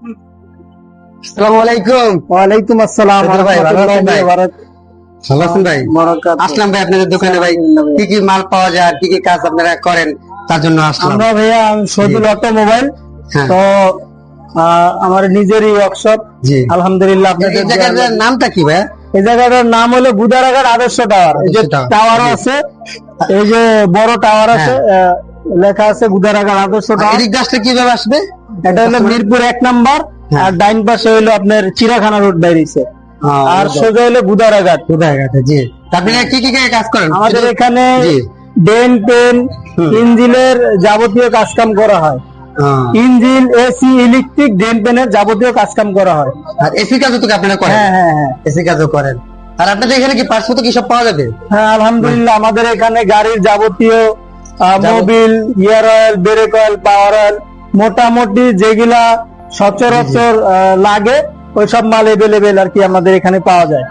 আসসালামু আলাইকুম। ওয়ালাইকুম আসসালাম। ভাই ভালো আছেন ভাই? ভালো আছেন ভাই? বারাকাতুহু। আসলাম ভাই আপনাদের দোকানে ভাই, কি কি মাল পাওয়া যায় আর কি কি কাজ আপনারা করেন তার জন্য আসলাম। আমরা ভাইয়া শহীদুল অটোমোবাইল, হ্যাঁ। তো আমার নিজেরই ওয়ার্কশপ। জি। আলহামদুলিল্লাহ। এই আপনাদের জায়গাটার নামটা কি ভাই? এই জায়গাটার নাম হলো বুদারাঘাট আদর্শ টাওয়ার। এই যে আদর্শ টাওয়ার। টাওয়ার জি। আছে, এই যে বড় টাওয়ার আছে, লেখা আছে বুদারাঘাট আদর্শ টাওয়ার। এদিক দিয়ে আসলে কিভাবে আসবে? এটা হলো মিরপুর 1 নাম্বার, হ্যাঁ। আর ডাইন পাশে হলো আপনার চিড়াখানা রোড বাইরেছে, আর সোজা হলো বুদারাঘাট। জি। আপনি কি কি কাজ করেন আমাদের এখানে জি। ডেন পেন ইঞ্জিনের যাবতীয় কাজকাম করা হয়। ইঞ্জিন, এসি, ইলেকট্রিক, ডেন পেনের যাবতীয় কাজকাম করা হয়। আর এসি কাজও তো আপনারা করেন? হ্যাঁ হ্যাঁ হ্যাঁ এসি কাজও করেন। আর আপনাদের এখানে কি পার্টস কি সব পাওয়া যাবে? হ্যাঁ, আলহামদুলিল্লাহ। আমাদের এখানে গাড়ির যাবতীয় Mobil, gear oil, break oil, পাওয়ার অয়েল, মোটামুটি যেগুলা সচরাচর লাগে ওই সব মাল এভেলেবেল আর কি আমাদের এখানে পাওয়া যায়।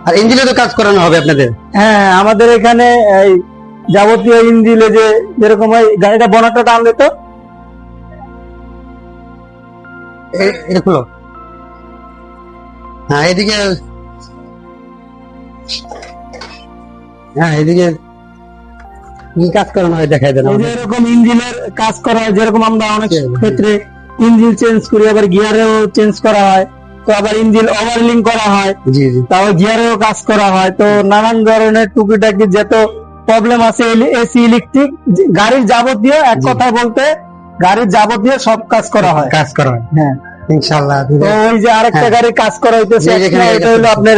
আর ইঞ্জিনের তো কাজ করানো হবে আপনাদের? হ্যাঁ, আমাদের এখানে এই যাবতীয় ইঞ্জিনে যেরকম হয়, গাড়িটা বনাটা টানলে তো এটা খুলো। হ্যাঁ এদিকে, হ্যাঁ এদিকে কি কাজ করানো হয় দেখাই দেন। এরকম ইঞ্জিনের কাজ করা হয়, যেরকম আমরা অনেক ক্ষেত্রে ইঞ্জিন চেঞ্জ করি, আবার গিয়ারেও চেঞ্জ করা হয়, তো আবার ইঞ্জিন ওভারলিং করা হয়, জি জি। তাও গিয়ারেও কাজ করা হয়। তো নানান ধরনের টুকিটাকি যত প্রবলেম আছে, এসি, ইলেকট্রিক, গাড়ির যাবতীয়, এক কথা বলতে গাড়ির যাবতীয় সব কাজ করা হয়। কাজ করা হয় হ্যাঁ, ইনশাআল্লাহ। তো ওই যে আরেকটা গাড়ির কাজ করা হইতেছে, এই যেখানে এটা হলো আপনার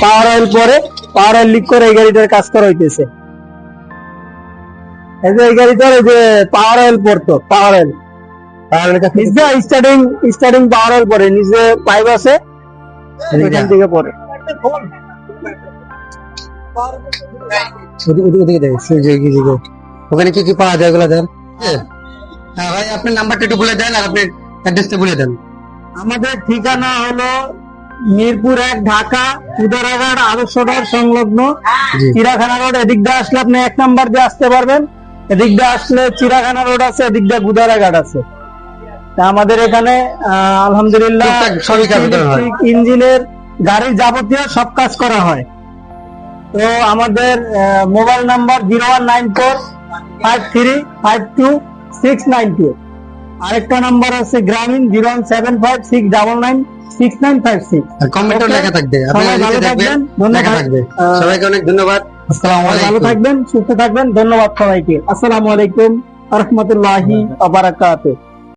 পাওয়ার অয়েল, পরে পাওয়ার অয়েল লিক করে এই গাড়িটার কাজ করা হইতেছে। এই যে এই গাড়িটার এই যে পাওয়ার অয়েল পড়তো, পাওয়ার অয়েল নিজে স্টার্টিং পাওয়ার অয়েল পরে, নিজে পাইপ আছে এখান থেকে পরে। ওখানে কি কি পাওয়া যায় ওগুলো দেন। হ্যাঁ ভাই, আপনার নাম্বারটা একটু বলে দেন আর আপনার অ্যাড্রেসটা বলে দেন। আমাদের ঠিকানা হলো মিরপুর 1, ঢাকা, উদারাঘাট আদর্শ টাওয়ার সংলগ্ন চিড়াখানা রোড। এদিক দিয়ে আসলে আপনি 1 নাম্বার দিয়ে আসতে পারবেন, এদিক দিয়ে আসলে চিড়াখানা রোড আছে, এদিক দিয়ে বুদারাঘাট আছে। তা আমাদের এখানে আলহামদুলিল্লাহ সবই কাজ করা হয়। ইঞ্জিনের, গাড়ির যাবতীয় সব কাজ করা হয়। তো আমাদের মোবাইল নাম্বার 01945352 আরেকটা নাম্বার আছে গ্রামীণ 01756996956। আর কমেন্টও লেখা থাকবে, সবাই ভালো থাকবেন, লেখা থাকবে। সবাইকে অনেক ধন্যবাদ। আসসালামু ভালো আলাইকুম। থাকবেন, সুস্থ থাকবেন। ধন্যবাদ সবাইকে। আসসালামু আলাইকুম ওয়া রাহমাতুল্লাহি ওয়া বারাকাতুহু।